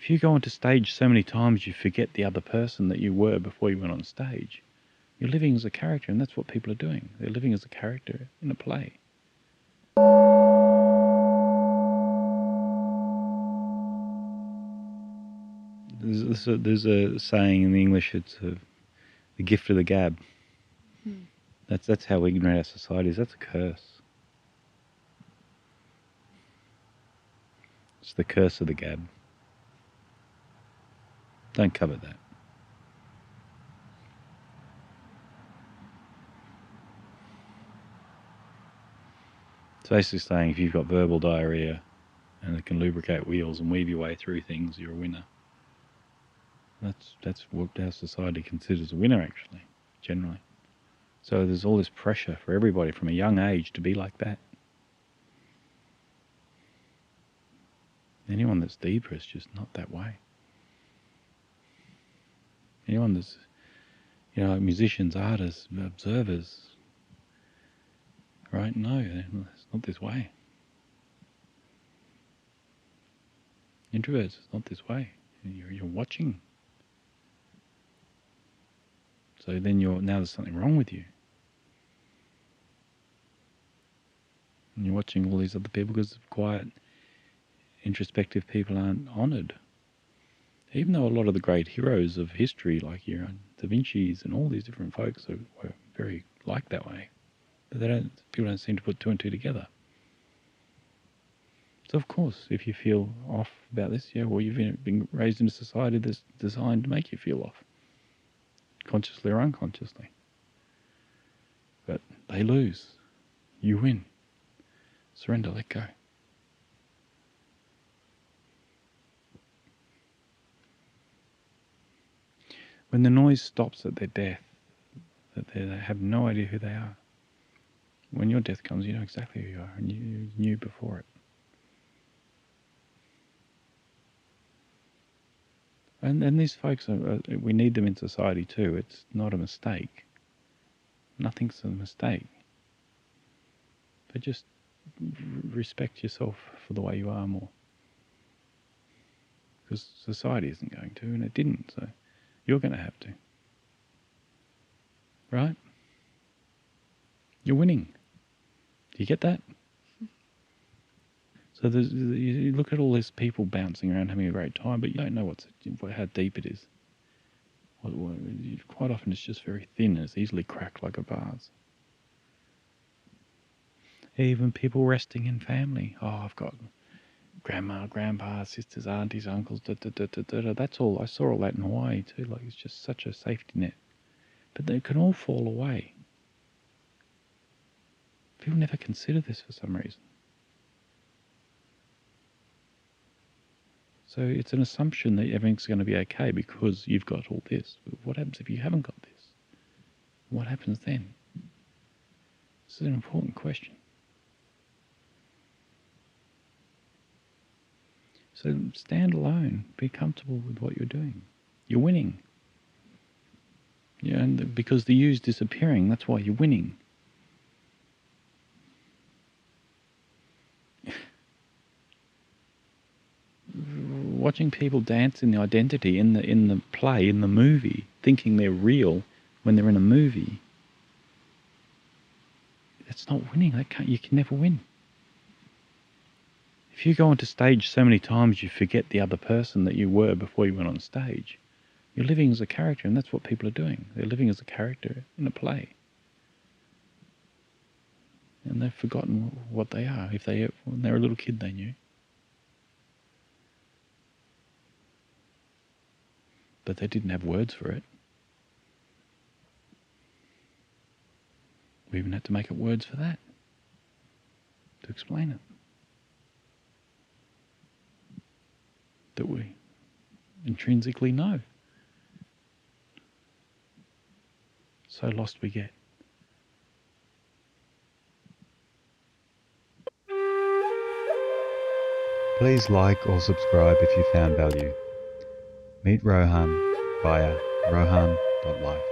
If you go onto stage so many times you forget the other person that you were before you went on stage, you're living as a character, and that's what people are doing. They're living as a character in a play. There's a saying in the English, it's the gift of the gab. That's how ignorant our society is. That's a curse. It's the curse of the gab. Don't cover that. It's basically saying if you've got verbal diarrhea and it can lubricate wheels and weave your way through things, you're a winner. That's what our society considers a winner, actually, generally. So there's all this pressure for everybody from a young age to be like that. Anyone that's deeper is just not that way. Anyone that's, musicians, artists, observers, right? No, it's not this way. Introverts, it's not this way. You're watching. So then now there's something wrong with you. And you're watching all these other people because quiet, introspective people aren't honoured. Even though a lot of the great heroes of history, like your Da Vinci's and all these different folks, were very like that way, but people don't seem to put two and two together. So of course, if you feel off about this, well, you've been raised in a society that's designed to make you feel off, consciously or unconsciously. But they lose. You win. Surrender, let go. When the noise stops at their death, that they have no idea who they are. When your death comes, you know exactly who you are, and you knew before it. And these folks, we need them in society too. It's not a mistake. Nothing's a mistake. But just respect yourself for the way you are more. Because society isn't going to, and it didn't, so you're going to have to. Right? You're winning. Do you get that? So you look at all these people bouncing around having a great time, but you don't know how deep it is. Quite often it's just very thin and it's easily cracked like a vase. Even people resting in family. Oh, I've got grandma, grandpa, sisters, aunties, uncles, That's all. I saw all that in Hawaii too. Like, it's just such a safety net. But they can all fall away. People never consider this for some reason. So it's an assumption that everything's going to be okay because you've got all this. But what happens if you haven't got this? What happens then? This is an important question. So stand alone. Be comfortable with what you're doing. You're winning. Yeah, and because the you's disappearing, that's why you're winning. Watching people dance in the identity, in the play, in the movie, thinking they're real when they're in a movie, that's not winning. You can never win. If you go onto stage so many times you forget the other person that you were before you went on stage, you're living as a character, and that's what people are doing. They're living as a character in a play. And they've forgotten what they are. When they were a little kid, they knew. But they didn't have words for it. We even had to make up words for that, to explain it. That we intrinsically know. So lost we get. Please like or subscribe if you found value. Meet Rohan via rohan.life.